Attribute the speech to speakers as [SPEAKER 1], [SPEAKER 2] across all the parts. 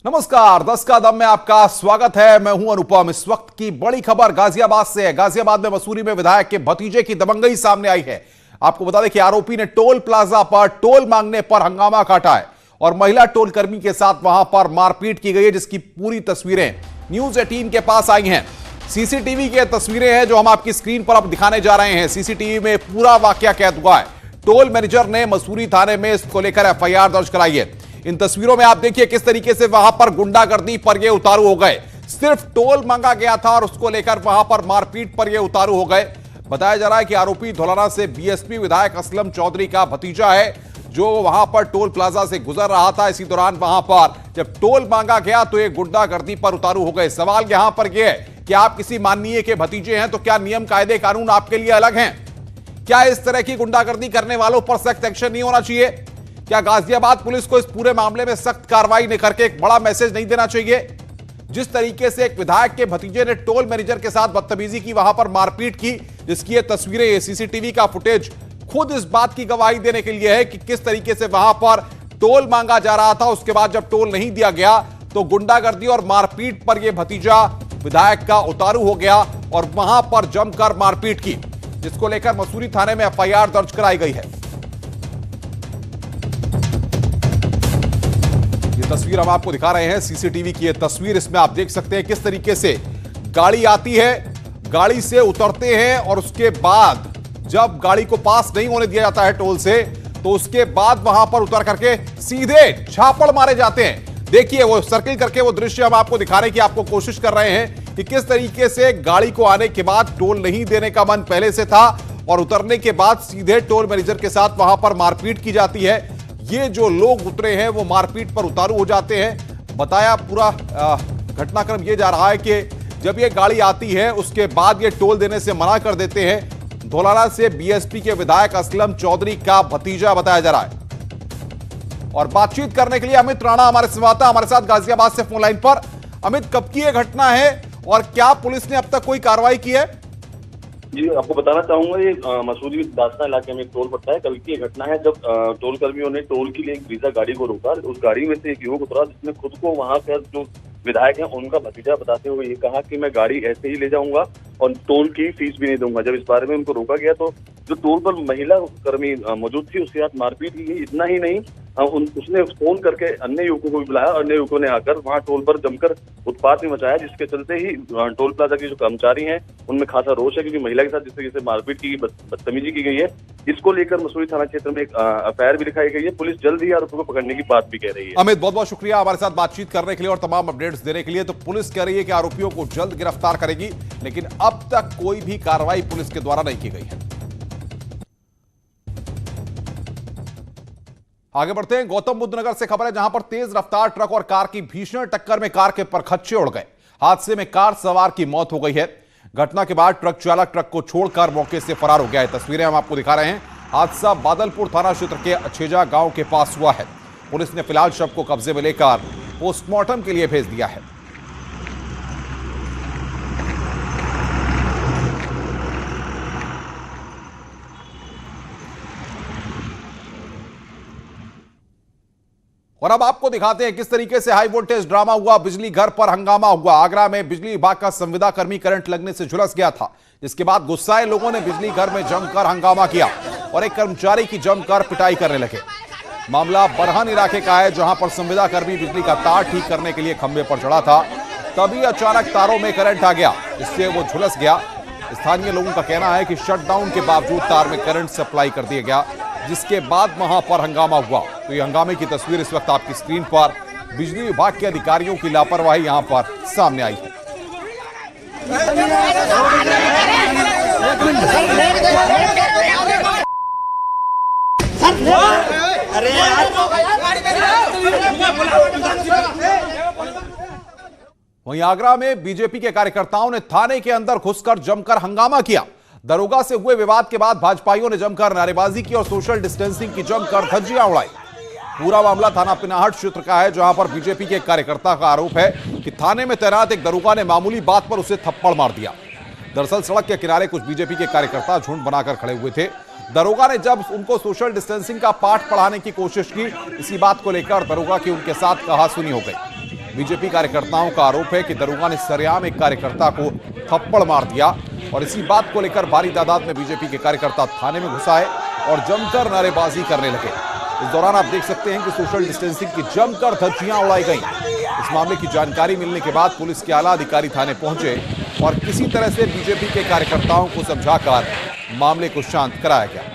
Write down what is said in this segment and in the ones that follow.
[SPEAKER 1] नमस्कार, 10 का दम में आपका स्वागत है। मैं हूं अनुपम। इस वक्त की बड़ी खबर गाजियाबाद से है। गाजियाबाद में मसूरी में विधायक के भतीजे की दबंगई सामने आई है। आपको बता दें कि आरोपी ने टोल प्लाजा पर टोल मांगने पर हंगामा काटा है और महिला टोल कर्मी के साथ वहां पर मारपीट की गई है, जिसकी पूरी तस्वीरें न्यूज 18 के पास आई हैं। सीसीटीवी की तस्वीरें हैं जो हम आपकी स्क्रीन पर अब दिखाने जा रहे हैं। सीसीटीवी में पूरा वाकया कैद हुआ है। टोल मैनेजर ने मसूरी थाने में इसको लेकर एफआईआर दर्ज कराई है। इन तस्वीरों में आप देखिए किस तरीके से वहां पर गुंडागर्दी पर ये उतारू हो गए। सिर्फ टोल मांगा गया था और उसको लेकर वहां पर मारपीट पर ये उतारू हो गए। बताया जा रहा है कि आरोपी धौलाना से बीएसपी विधायक असलम चौधरी का भतीजा है, जो वहां पर टोल प्लाजा से गुजर रहा था। इसी दौरान वहां पर जब टोल मांगा गया तो ये गुंडागर्दी पर उतारू हो गए। सवाल यहां पर यह है कि आप किसी माननीय के भतीजे हैं तो क्या नियम कायदे कानून आपके लिए अलग हैं? क्या इस तरह की गुंडागर्दी करने वालों पर सख्त एक्शन नहीं होना चाहिए? क्या गाजियाबाद पुलिस को इस पूरे मामले में सख्त कार्रवाई नहीं करके एक बड़ा मैसेज नहीं देना चाहिए? जिस तरीके से एक विधायक के भतीजे ने टोल मैनेजर के साथ बदतमीजी की, वहां पर मारपीट की, जिसकी ये तस्वीरें, ये सीसीटीवी का फुटेज खुद इस बात की गवाही देने के लिए है कि किस तरीके से वहां पर टोल मांगा जा रहा था। उसके बाद जब टोल नहीं दिया गया तो गुंडागर्दी और मारपीट पर यह भतीजा विधायक का उतारू हो गया और वहां पर जमकर मारपीट की, जिसको लेकर मसूरी थाने में एफआईआर दर्ज कराई गई है। तस्वीर हम आपको दिखा रहे हैं, सीसीटीवी की ये तस्वीर। इसमें आप देख सकते हैं किस तरीके से गाड़ी आती है, गाड़ी से उतरते हैं और उसके बाद जब गाड़ी को पास नहीं होने दिया जाता है टोल से, तो उसके बाद वहां पर उतर करके सीधे छापड़ मारे जाते हैं। देखिए वो सर्किल करके वो दृश्य हम आपको दिखाने की आपको कोशिश कर रहे हैं कि किस तरीके से गाड़ी को आने के बाद टोल नहीं देने का मन पहले से था और उतरने के बाद सीधे टोल मैनेजर के साथ वहां पर मारपीट की जाती है। ये जो लोग उतरे हैं वो मारपीट पर उतारू हो जाते हैं। बताया पूरा घटनाक्रम ये जा रहा है कि जब ये गाड़ी आती है उसके बाद ये टोल देने से मना कर देते हैं। धौलाना से बीएसपी के विधायक असलम चौधरी का भतीजा बताया जा रहा है। और बातचीत करने के लिए अमित राणा हमारे संवाददाता हमारे साथ गाजियाबाद से फोन लाइन पर। अमित, कब की यह घटना है और क्या पुलिस ने अब तक कोई कार्रवाई की है?
[SPEAKER 2] जी, आपको बताना चाहूंगा, ये मसूरी दासना इलाके में एक टोल पड़ता है। कल की घटना है जब टोल कर्मियों ने टोल के लिए एक ब्रीजा गाड़ी को रोका। उस गाड़ी में से एक युवक उतरा जिसने खुद को वहां पर जो विधायक हैं उनका भतीजा बताते हुए ये कहा कि मैं गाड़ी ऐसे ही ले जाऊंगा और टोल की फीस भी नहीं दूंगा। जब इस बारे में उनको रोका गया तो जो टोल पर महिला कर्मी मौजूद थी उसके साथ मारपीट की गई। इतना ही नहीं, उसने फोन करके अन्य युवकों को भी बुलाया। अन्य युवकों ने आकर वहां टोल पर जमकर उत्पात भी मचाया, जिसके चलते ही टोल प्लाजा के जो कर्मचारी हैं उनमें खासा रोष है, क्योंकि महिला के साथ जिस तरीके से मारपीट की, बदतमीजी की गई है। इसको लेकर मसूरी थाना क्षेत्र में एक एफआईआर भी लिखाई गई है। पुलिस जल्द ही आरोपियों को पकड़ने की बात भी कह रही है।
[SPEAKER 1] अमित, बहुत बहुत शुक्रिया हमारे साथ बातचीत करने के लिए और तमाम अपडेट्स देने के लिए। तो पुलिस कह रही है कि आरोपियों को जल्द गिरफ्तार करेगी, लेकिन अब तक कोई भी कार्रवाई पुलिस के द्वारा नहीं की गई है। आगे बढ़ते हैं। गौतम बुद्ध नगर से खबर है, जहां पर तेज रफ्तार ट्रक और कार की भीषण टक्कर में कार के परखच्चे उड़ गए। हादसे में कार सवार की मौत हो गई है। घटना के बाद ट्रक चालक ट्रक को छोड़कर मौके से फरार हो गया है। तस्वीरें हम आपको दिखा रहे हैं। हादसा बादलपुर थाना क्षेत्र के अछेजा गांव के पास हुआ है। पुलिस ने फिलहाल शव को कब्जे में लेकर पोस्टमार्टम के लिए भेज दिया है। और अब आपको दिखाते हैं किस तरीके से हाई वोल्टेज ड्रामा हुआ। बिजली घर पर हंगामा हुआ। आगरा में बिजली विभाग का संविदा कर्मी करंट लगने से झुलस गया था, जिसके बाद गुस्साए लोगों ने बिजली घर में जमकर हंगामा किया और एक कर्मचारी की जमकर पिटाई करने लगे। मामला बरहन इलाके का है, जहां पर संविदा कर्मी बिजली का तार ठीक करने के लिए खंभे पर चढ़ा था। तभी अचानक तारों में करंट आ गया, इससे वो झुलस गया। स्थानीय लोगों का कहना है कि शटडाउन के बावजूद तार में करंट सप्लाई कर दिया गया, जिसके बाद वहां पर हंगामा हुआ। तो ये हंगामे की तस्वीर इस वक्त आपकी स्क्रीन पर। बिजली विभाग के अधिकारियों की लापरवाही यहां पर सामने आई है। वहीं आगरा में बीजेपी के कार्यकर्ताओं ने थाने के अंदर घुसकर जमकर हंगामा किया। दरोगा से हुए विवाद के बाद भाजपाइयों ने जमकर नारेबाजी की और सोशल डिस्टेंसिंग की जमकर धज्जियां उड़ाई। पूरा मामला थाना पिनाहट क्षेत्र का है, जहां पर बीजेपी के एक कार्यकर्ता का आरोप है कि थाने में तैनात एक दरोगा ने मामूली बात पर उसे थप्पड़ मार दिया। दरअसल सड़क के किनारे कुछ बीजेपी के कार्यकर्ता झुंड बनाकर खड़े हुए थे। दरोगा ने जब उनको सोशल डिस्टेंसिंग का पाठ पढ़ाने की कोशिश की, इसी बात को लेकर दरोगा की उनके साथ कहासुनी हो गई। बीजेपी कार्यकर्ताओं का आरोप है कि दरोगा ने सरेआम एक कार्यकर्ता को थप्पड़ मार दिया और इसी बात को लेकर भारी तादाद में बीजेपी के कार्यकर्ता थाने में घुस आए और जमकर नारेबाजी करने लगे। इस दौरान आप देख सकते हैं कि सोशल डिस्टेंसिंग की जमकर धज्जियां उड़ाई गई। इस मामले की जानकारी मिलने के बाद पुलिस के आला अधिकारी थाने पहुंचे और किसी तरह से बीजेपी के कार्यकर्ताओं को समझाकर मामले को शांत कराया गया।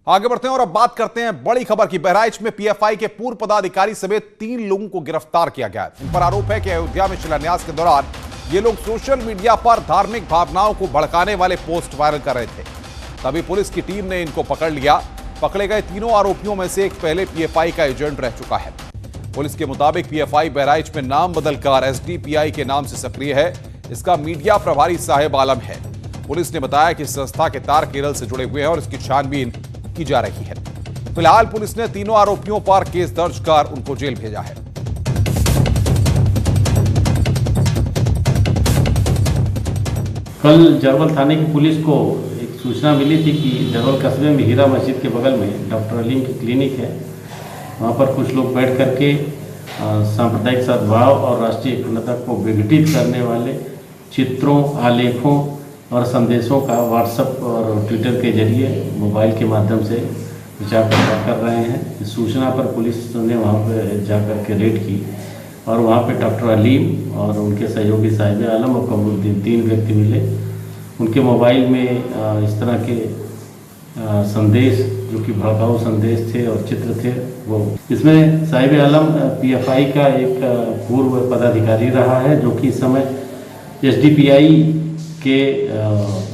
[SPEAKER 1] आगे बढ़ते हैं और अब बात करते हैं बड़ी खबर की। बहराइच में पीएफआई के पूर्व पदाधिकारी समेत 3 लोगों को गिरफ्तार किया गया है। इन पर आरोप है कि अयोध्या में शिलान्यास के दौरान ये लोग सोशल मीडिया पर धार्मिक भावनाओं को भड़काने वाले पोस्ट वायरल कर रहे थे। तभी पुलिस की टीम ने इनको पकड़ लिया। पकड़े गए तीनों आरोपियों में से एक पहले पीएफआई का एजेंट रह चुका है। पुलिस के मुताबिक पीएफआई बहराइच में नाम बदलकर एसडीपीआई के नाम से सक्रिय है। इसका मीडिया प्रभारी साहेब आलम है। पुलिस ने बताया कि संस्था के तार केरल से जुड़े हुए हैं और इसकी छानबीन की जा रही है। फिलहाल पुलिस ने तीनों आरोपियों पर केस दर्ज कर उनको जेल भेजा है।
[SPEAKER 3] कल जरवल थाने की पुलिस को एक सूचना मिली थी कि जरवल कस्बे में हीरा मस्जिद के बगल में डॉक्टर अलीम की क्लिनिक है। वहाँ पर कुछ लोग बैठ करके सांप्रदायिक सद्भाव और राष्ट्रीय अखंडता को विघटित करने वाले चित्रों, आलेखों और संदेशों का व्हाट्सएप और ट्विटर के जरिए मोबाइल के माध्यम से प्रचार प्रसार कर रहे हैं। इस सूचना पर पुलिस ने वहाँ पर जाकर के रेड की और वहाँ पे डॉक्टर अलीम और उनके सहयोगी साहिब आलम और कमरुद्दीन 3 व्यक्ति मिले। उनके मोबाइल में इस तरह के संदेश जो कि भड़काऊ संदेश थे और चित्र थे वो। इसमें साहिब आलम पीएफआई का एक पूर्व पदाधिकारी रहा है जो कि इस समय एसडीपीआई के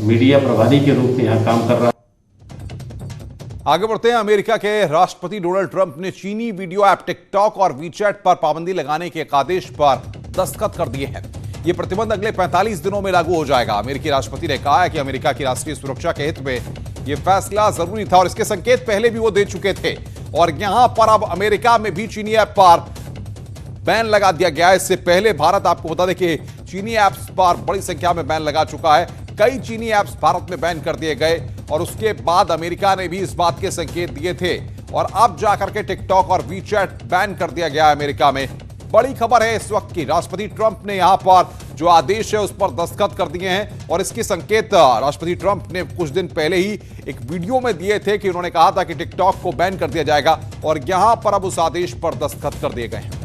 [SPEAKER 3] मीडिया प्रभारी के रूप में यहाँ काम कर रहा है।
[SPEAKER 1] आगे बढ़ते हैं। अमेरिका के राष्ट्रपति डोनाल्ड ट्रंप ने चीनी वीडियो ऐप टिकटॉक और वीचैट पर पाबंदी लगाने के एक आदेश पर दस्तखत कर दिए हैं। यह प्रतिबंध अगले 45 दिनों में लागू हो जाएगा। अमेरिकी राष्ट्रपति ने कहा है कि अमेरिका की राष्ट्रीय सुरक्षा के हित में यह फैसला जरूरी था और इसके संकेत पहले भी वो दे चुके थे। और यहां पर अब अमेरिका में भी चीनी ऐप पर बैन लगा दिया गया है। इससे पहले भारत, आपको बता दें कि चीनी ऐप्स पर बड़ी संख्या में बैन लगा चुका है। कई चीनी ऐप्स भारत में बैन कर दिए गए और उसके बाद अमेरिका ने भी इस बात के संकेत दिए थे और अब जाकर के टिकटॉक और वीचैट बैन कर दिया गया है अमेरिका में। बड़ी खबर है इस वक्त की। राष्ट्रपति ट्रंप ने यहां पर जो आदेश है उस पर दस्तखत कर दिए हैं और इसके संकेत राष्ट्रपति ट्रंप ने कुछ दिन पहले ही एक वीडियो में दिए थे कि उन्होंने कहा था कि टिकटॉक को बैन कर दिया जाएगा और यहां पर अब उस आदेश पर दस्तखत कर दिए गए हैं।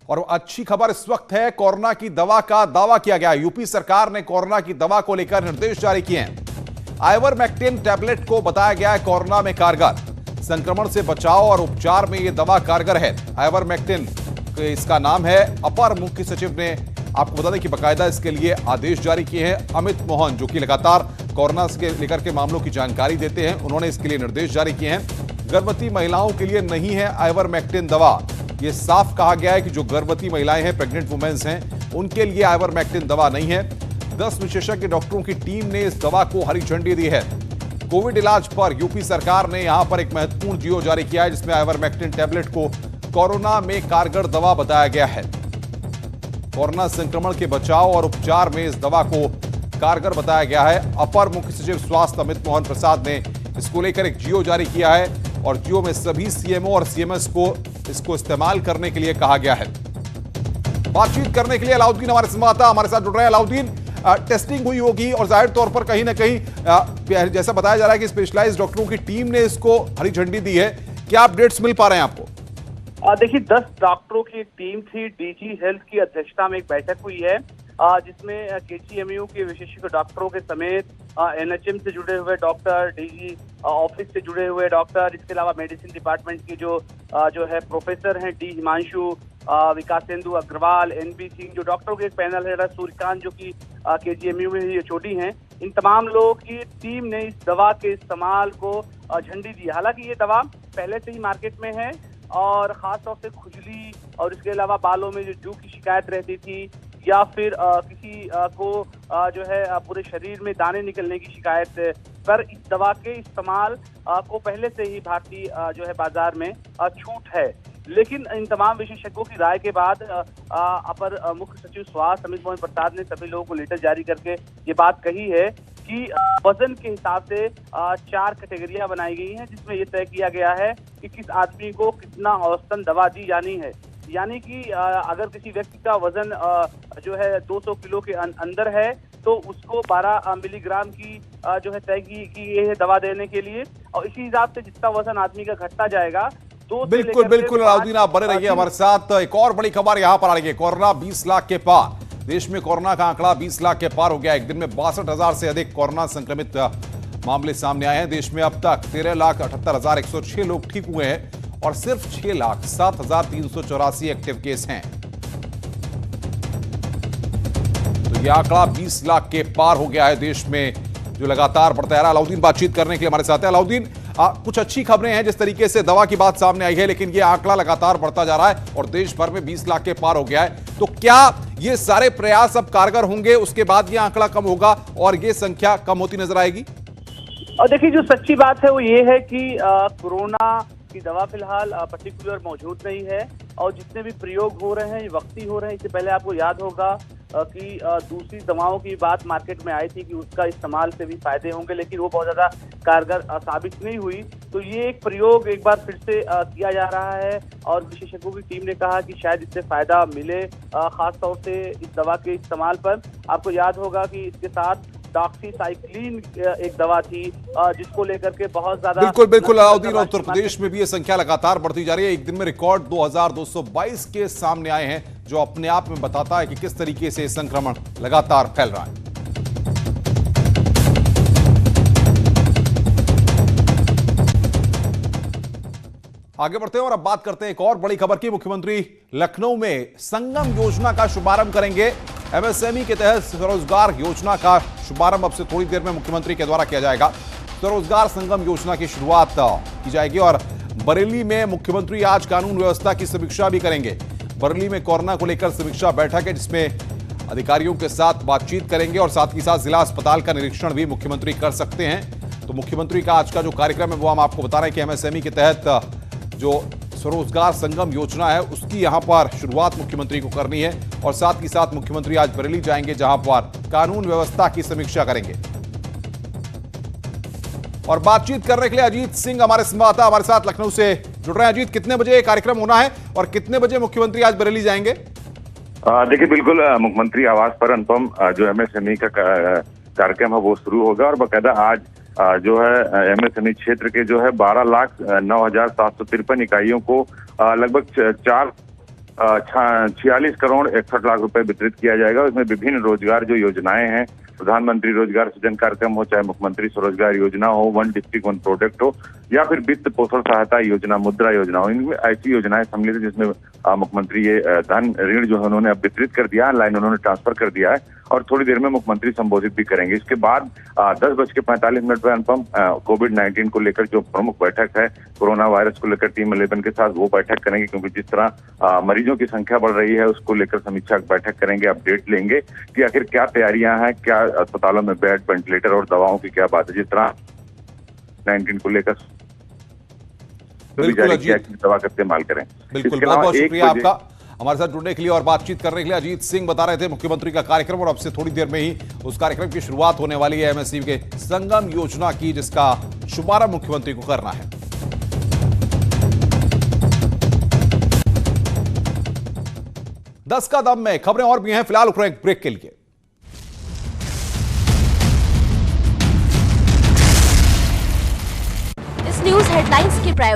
[SPEAKER 1] और अच्छी खबर इस वक्त है, कोरोना की दवा का दावा किया गया। यूपी सरकार ने कोरोना की दवा को लेकर निर्देश जारी किए हैं। आइवरमेक्टिन टैबलेट को बताया गया है कोरोना में कारगर। संक्रमण से बचाव और उपचार में यह दवा कारगर है। आइवरमेक्टिन इसका नाम है। अपर मुख्य सचिव ने आपको बता दें कि बाकायदा इसके लिए आदेश जारी किए हैं। अमित मोहन, जो कि लगातार कोरोना से लेकर के मामलों की जानकारी देते हैं, उन्होंने इसके लिए निर्देश जारी किए हैं। गर्भवती महिलाओं के लिए नहीं है आइवरमेक्टिन दवा। ये साफ कहा गया है कि जो गर्भवती महिलाएं हैं, प्रेग्नेंट वुमेन्स हैं, उनके लिए आइवरमेक्टिन दवा नहीं है। 10 विशेषज्ञ डॉक्टरों की टीम ने इस दवा को हरी झंडी दी है। कोविड इलाज पर यूपी सरकार ने यहां पर एक महत्वपूर्ण जियो जारी किया है जिसमें आइवरमेक्टिन टैबलेट को कोरोना में कारगर दवा बताया गया है। कोरोना संक्रमण के बचाव और उपचार में इस दवा को कारगर बताया गया है। अपर मुख्य सचिव स्वास्थ्य अमित मोहन प्रसाद ने इसको लेकर एक जियो जारी किया है और जियो में सभी सीएमओ और सीएमएस को इसको इस्तेमाल करने के लिए कहा गया है। बातचीत करने के लिए अलाउद्दीन हमारे संवाददाता हमारे साथ जुड़ रहे हैं। अलाउद्दीन, टेस्टिंग हुई होगी और जाहिर तौर पर कहीं ना कहीं जैसा बताया जा रहा है कि स्पेशलाइज्ड डॉक्टरों की टीम ने इसको हरी झंडी दी है। क्या अपडेट्स मिल पा रहे हैं आपको?
[SPEAKER 4] देखिए, 10 डॉक्टरों की एक टीम थी। डीजी हेल्थ की अध्यक्षता में एक बैठक हुई है जिसमें केजीएमयू के विशेषज्ञ डॉक्टरों के समेत एनएचएम से जुड़े हुए डॉक्टर, डीजी ऑफिस से जुड़े हुए डॉक्टर, इसके अलावा मेडिसिन डिपार्टमेंट की जो है प्रोफेसर हैं डी हिमांशु, विकासेंदु अग्रवाल, एनबी सिंह, जो डॉक्टरों के एक पैनल है, सूर्यकांत जो कि केजीएमयू में ही एचओडी हैं, इन तमाम लोगों की टीम ने इस दवा के इस्तेमाल को झंडी दी। हालांकि ये दवा पहले से ही मार्केट में है और खास तौर से खुजली और इसके अलावा बालों में जो जू की शिकायत रहती थी या फिर किसी को जो है पूरे शरीर में दाने निकलने की शिकायत पर इस दवा के इस्तेमाल को पहले से ही भारतीय जो है बाजार में छूट है। लेकिन इन तमाम विशेषज्ञों की राय के बाद अपर मुख्य सचिव स्वास्थ्य अमित मोहन प्रसाद ने सभी लोगों को लेटर जारी करके ये बात कही है कि वजन के हिसाब से 4 कैटेगरियां बनाई गई हैं, जिसमें ये तय किया गया है कि किस आदमी को कितना औसतन दवा दी जानी है। यानी कि अगर किसी व्यक्ति का वजन जो है 200 किलो के अंदर है तो उसको 12 मिलीग्राम की जो है तय की ये है दवा देने के लिए, और इसी हिसाब से जितना वजन आदमी का घटता जाएगा।
[SPEAKER 1] बिल्कुल अलाउद्दीन, आप बने रहिए हमारे साथ। एक और बड़ी खबर यहां पर आ रही है, कोरोना 20 लाख के पार। देश में कोरोना का आंकड़ा 20 लाख के पार हो गया। एक दिन में 62,000 से अधिक कोरोना संक्रमित मामले सामने आए हैं। देश में अब तक 13,78,106 लोग ठीक हुए हैं और सिर्फ 6,07,384 एक्टिव केस हैं। तो यह आंकड़ा 20 लाख के पार हो गया है देश में, जो लगातार बढ़ता है। अलाउद्दीन बातचीत करने के लिए हमारे साथ है। अलाउद्दीन, कुछ अच्छी खबरें हैं जिस तरीके से दवा की बात सामने आई है, लेकिन यह आंकड़ा लगातार बढ़ता जा रहा है और देश भर में 20 लाख के पार हो गया है। तो क्या ये सारे प्रयास अब कारगर होंगे, उसके बाद यह आंकड़ा कम होगा और ये संख्या कम होती नजर आएगी?
[SPEAKER 4] और देखिए, जो सच्ची बात है वो ये है कि कोरोना की दवा फिलहाल पर्टिकुलर मौजूद नहीं है और जितने भी प्रयोग हो रहे हैं ये वक्ती हो रहे हैं। इससे पहले आपको याद होगा कि दूसरी दवाओं की बात मार्केट में आई थी कि उसका इस्तेमाल से भी फायदे होंगे, लेकिन वो बहुत ज्यादा कारगर साबित नहीं हुई। तो ये एक प्रयोग एक बार फिर से किया जा रहा है और विशेषज्ञों की टीम ने कहा कि शायद इससे फायदा मिले, खास तौर से इस दवा के इस्तेमाल पर। आपको याद होगा कि इसके साथ डॉक्सीसाइक्लिन एक दवा थी जिसको लेकर के बहुत ज्यादा
[SPEAKER 1] बिल्कुल अलाउद्दीन, उत्तर प्रदेश में भी ये संख्या लगातार बढ़ती जा रही है। एक दिन में रिकॉर्ड 2,222 केस सामने आए हैं, जो अपने आप में बताता है कि किस तरीके से संक्रमण लगातार फैल रहा है। आगे बढ़ते हैं और अब बात करते हैं एक और बड़ी खबर की। मुख्यमंत्री लखनऊ में संगम योजना का शुभारंभ करेंगे। एमएसएमई के तहत स्वरोजगार योजना का शुभारंभ अब से थोड़ी देर में मुख्यमंत्री के द्वारा किया जाएगा। स्वरोजगार संगम योजना की शुरुआत की जाएगी और बरेली में मुख्यमंत्री आज कानून व्यवस्था की समीक्षा भी करेंगे। बरेली में कोरोना को लेकर समीक्षा बैठक है, जिसमें अधिकारियों के साथ बातचीत करेंगे और साथ ही साथ जिला अस्पताल का निरीक्षण भी मुख्यमंत्री कर सकते हैं। तो मुख्यमंत्री का आज का जो कार्यक्रम है वो हम आपको बता रहे हैं कि एमएसएमई के तहत जो स्वरोजगार संगम योजना है उसकी यहां पर शुरुआत मुख्यमंत्री को करनी है और साथ ही साथ मुख्यमंत्री आज बरेली जाएंगे, जहां पर कानून व्यवस्था की समीक्षा करेंगे। और बातचीत करने के लिए अजीत सिंह हमारे संवाददाता हमारे साथ लखनऊ से जुड़ रहे हैं। अजीत, कितने बजे कार्यक्रम होना है और कितने बजे मुख्यमंत्री आज बरेली जाएंगे?
[SPEAKER 5] देखिए, बिल्कुल मुख्यमंत्री आवास पर अनुपम जो एमएसएमई का कार्यक्रम है वो शुरू होगा और बाकायदा आज जो है एमएसएमई क्षेत्र के जो है 12,09,753 इकाइयों को लगभग 46 करोड़ 61 लाख रुपए वितरित किया जाएगा। इसमें विभिन्न रोजगार जो योजनाएं हैं, प्रधानमंत्री रोजगार सृजन कार्यक्रम हो, चाहे मुख्यमंत्री स्वरोजगार योजना हो, 1 डिस्ट्रिक्ट 1 प्रोडक्ट हो, या फिर वित्त पोषण सहायता योजना, मुद्रा योजना हो, इनमें ऐसी योजनाएं सम्मिलित है जिसमें मुख्यमंत्री ये धन ऋण जो है उन्होंने अब वितरित कर दिया है, लाइन उन्होंने ट्रांसफर कर दिया है और थोड़ी देर में मुख्यमंत्री संबोधित भी करेंगे। इसके बाद 10:45 पर अनुपम कोविड-19 को लेकर जो प्रमुख बैठक है, कोरोना वायरस को लेकर टीम 11 के साथ वो बैठक करेंगे, क्योंकि जिस तरह मरीजों की संख्या बढ़ रही है उसको लेकर समीक्षा बैठक करेंगे, अपडेट लेंगे कि आखिर क्या तैयारियां हैं, क्या अस्पतालों में बेड, वेंटिलेटर और दवाओं की क्या बात है, जिस तरह 19 को लेकर दवा का इस्तेमाल करें।
[SPEAKER 1] बिल्कुल, बहुत बहुत शुक्रिया आपका हमारे साथ जुड़ने के लिए और बातचीत करने के लिए। अजीत सिंह बता रहे थे मुख्यमंत्री का कार्यक्रम और अब से थोड़ी देर में ही उस कार्यक्रम की शुरुआत होने वाली है एमएसएमई के संगम योजना की, जिसका शुभारंभ मुख्यमंत्री को करना है। दस का दम में खबरें और भी हैं, फिलहाल रुक रहे हैं ब्रेक के लिए।
[SPEAKER 6] इस न्यूज हेडलाइंस के प्रायोजक